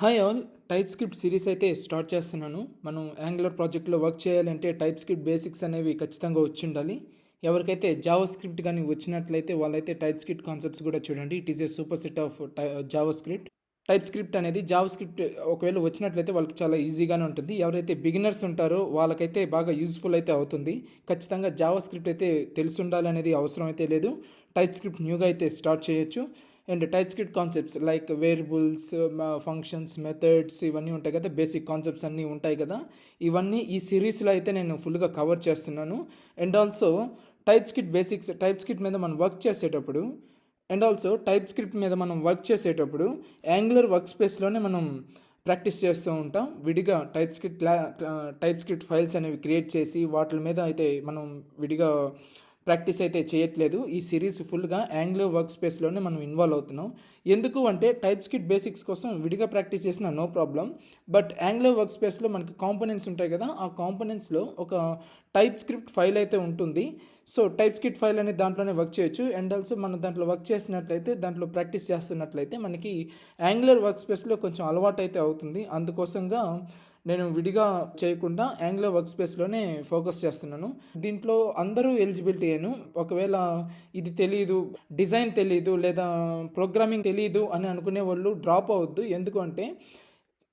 Hi all, type script series అయితే start చేస్తున్నాను. మనం యాంగులర్ ప్రాజెక్ట్లో వర్క్ చేయాలంటే టైప్ స్క్రిప్ట్ బేసిక్స్ అనేవి ఖచ్చితంగా వచ్చి ఉండాలి. ఎవరికైతే జావా స్క్రిప్ట్ కానీ వచ్చినట్లయితే వాళ్ళైతే టైప్ స్క్రిప్ట్ కాన్సెప్ట్స్ కూడా చూడండి. It is a super set of Java script. Type script అనేది జావా స్క్రిప్ట్ ఒకవేళ వచ్చినట్లయితే వాళ్ళకి చాలా ఈజీగానే ఉంటుంది. ఎవరైతే బిగినర్స్ ఉంటారో వాళ్ళకైతే బాగా యూజ్ఫుల్ అయితే అవుతుంది. ఖచ్చితంగా జావా స్క్రిప్ట్ అయితే తెలిసి ఉండాలి అనేది అవసరం అయితే లేదు. టైప్ స్క్రిప్ట్ న్యూగా అయితే స్టార్ట్ చేయొచ్చు. And type script concepts like variables, functions, methods ఇవన్నీ ఉంటాయి కదా, బేసిక్ కాన్సెప్ట్స్ అన్నీ ఉంటాయి కదా. ఇవన్నీ ఈ సిరీస్లో అయితే నేను ఫుల్గా కవర్ చేస్తున్నాను. And also type script basics, type script మీద మనం వర్క్ చేసేటప్పుడు యాంగులర్ వర్క్ స్పేస్లోనే మనం ప్రాక్టీస్ చేస్తూ ఉంటాం. విడిగా టైప్ స్క్రిప్ట్ ఫైల్స్ అనేవి క్రియేట్ చేసి వాటి మీద అయితే మనం విడిగా ప్రాక్టీస్ అయితే చేయట్లేదు. ఈ సిరీస్ ఫుల్గా యాంగులర్ వర్క్ స్పేస్లోనే మనం ఇన్వాల్వ్ అవుతున్నాం. ఎందుకు అంటే టైప్ స్క్రిప్ట్ బేసిక్స్ కోసం విడిగా ప్రాక్టీస్ చేసిన no problem. But angular work స్పేస్లో మనకి కాంపోనెంట్స్ ఉంటాయి కదా, ఆ కాంపోనెంట్స్లో ఒక టైప్ స్క్రిప్ట్ ఫైల్ అయితే ఉంటుంది. సో టైప్ స్క్రిప్ట్ ఫైల్ అనేది దాంట్లోనే వర్క్ చేయొచ్చు. అండ్ ఆల్సో మనం దాంట్లో వర్క్ చేసినట్లయితే, దాంట్లో ప్రాక్టీస్ చేస్తున్నట్లయితే మనకి యాంగులర్ వర్క్ స్పేస్లో కొంచెం అలవాటు అయితే అవుతుంది. అందుకోసంగా నేను విడిగా చేయకుండా యాంగులర్ వర్క్ స్పేస్లోనే ఫోకస్ చేస్తున్నాను. దీంట్లో అందరూ ఎలిజిబిలిటీ అయ్యాను. ఒకవేళ ఇది తెలియదు, డిజైన్ తెలియదు, లేదా ప్రోగ్రామింగ్ తెలియదు అని అనుకునే వాళ్ళు డ్రాప్ అవ్వద్దు. ఎందుకంటే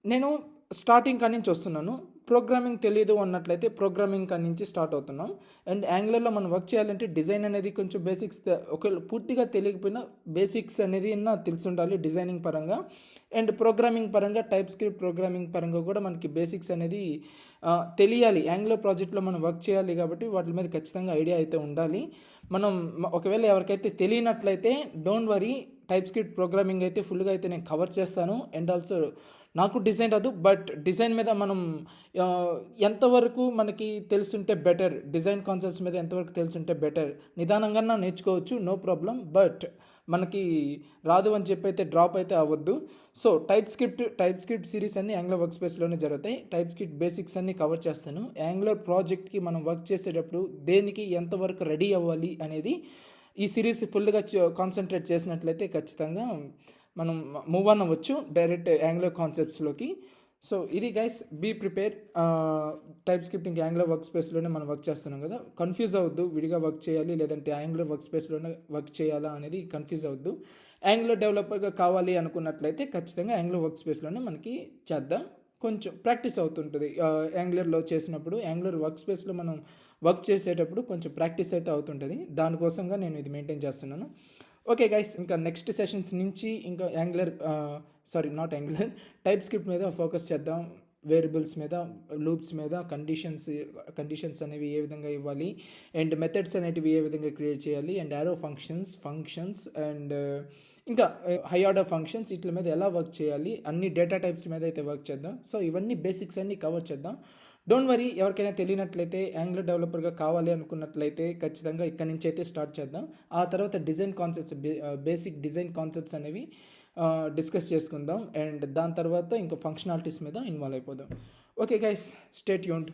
నేను స్టార్టింగ్ కాడి నుంచి వస్తున్నాను. ప్రోగ్రామింగ్ తెలియదు అన్నట్లయితే ప్రోగ్రామింగ్ కాడి నుంచి స్టార్ట్ అవుతున్నాం. అండ్ యాంగులర్లో మనం వర్క్ చేయాలంటే డిజైన్ అనేది కొంచెం బేసిక్స్, ఒకవేళ పూర్తిగా తెలియకపోయినా బేసిక్స్ అనేది తెలిసి ఉండాలి డిజైనింగ్ పరంగా. అండ్ ప్రోగ్రామింగ్ పరంగా, టైప్ స్క్రిప్ట్ ప్రోగ్రామింగ్ పరంగా కూడా మనకి బేసిక్స్ అనేది తెలియాలి. యాంగులర్ ప్రాజెక్ట్లో మనం వర్క్ చేయాలి కాబట్టి వాటి మీద ఖచ్చితంగా ఐడియా అయితే ఉండాలి. మనం ఒకవేళ ఎవరికైతే తెలియనట్లయితే don't worry, TypeScript programming అయితే ఫుల్గా అయితే నేను కవర్ చేస్తాను. అండ్ ఆల్సో నాకు డిజైన్ రాదు, బట్ డిజైన్ మీద మనం ఎంతవరకు మనకి తెలుసుంటే బెటర్, డిజైన్ కాన్సెప్ట్స్ మీద ఎంతవరకు తెలుసుంటే బెటర్, నిదానంగా నేర్చుకోవచ్చు, నో ప్రాబ్లం. బట్ మనకి రాదు అని చెప్పి అయితే డ్రాప్ అయితే అవ్వద్దు. సో టైప్ స్క్రిప్ట్ సిరీస్ అన్ని యాంగులర్ వర్క్ స్పేస్లోనే జరుగుతాయి. టైప్ స్క్రిప్ట్ బేసిక్స్ అన్ని కవర్ చేస్తాను. యాంగులర్ ప్రాజెక్ట్కి మనం వర్క్ చేసేటప్పుడు దేనికి ఎంతవరకు రెడీ అవ్వాలి అనేది ఈ సిరీస్ ఫుల్గా కాన్సన్ట్రేట్ చేసినట్లయితే ఖచ్చితంగా మనం మూవ్ ఆన్ అవ్వచ్చు డైరెక్ట్ యాంగులర్ కాన్సెప్ట్స్లోకి. సో ఇది guys, be prepare. TypeScripting Angular work స్పేస్లోనే మనం వర్క్ చేస్తున్నాం కదా, కన్ఫ్యూజ్ అవ్వద్దు. విడిగా వర్క్ చేయాలి లేదంటే యాంగులర్ వర్క్ స్పేస్లోనే వర్క్ చేయాలా అనేది కన్ఫ్యూజ్ అవ్వద్దు. యాంగులర్ డెవలపర్గా కావాలి అనుకున్నట్లయితే ఖచ్చితంగా యాంగులర్ వర్క్ స్పేస్లోనే మనకి చేద్దాం. కొంచెం ప్రాక్టీస్ అవుతుంటుంది యాంగులర్లో చేసినప్పుడు. యాంగులర్ వర్క్ స్పేస్లో మనం వర్క్ చేసేటప్పుడు కొంచెం ప్రాక్టీస్ అయితే అవుతుంటుంది. దానికోసంగా నేను ఇది మెయింటైన్ చేస్తున్నాను. ఓకే గైస్, ఇంకా నెక్స్ట్ సెషన్స్ నుంచి ఇంకా టైప్ స్క్రిప్ట్ మీద ఫోకస్ చేద్దాం. వేరియబుల్స్ మీద, లూప్స్ మీద, కండిషన్స్ అనేవి ఏ విధంగా ఇవ్వాలి, అండ్ మెథడ్స్ అనేటివి ఏ విధంగా క్రియేట్ చేయాలి, అండ్ యారో ఫంక్షన్స్ అండ్ ఇంకా హై ఆర్డర్ ఫంక్షన్స్, వీటి మీద ఎలా వర్క్ చేయాలి, అన్ని డేటా టైప్స్ మీద అయితే వర్క్ చేద్దాం. సో ఇవన్నీ బేసిక్స్ అన్ని కవర్ చేద్దాం. డోంట్ వరీ, ఎవరికైనా తెలియనట్లయితే, యాంగులర్ డెవలపర్గా కావాలి అనుకున్నట్లయితే ఖచ్చితంగా ఇక్కడ నుంచి అయితే స్టార్ట్ చేద్దాం. ఆ తర్వాత బేసిక్ డిజైన్ కాన్సెప్ట్స్ అనేవి డిస్కస్ చేసుకుందాం. అండ్ దాని తర్వాత ఇంకా ఫంక్షనాలిటీస్ మీద ఇన్వాల్వ్ అయిపోదాం. Okay guys, stay tuned.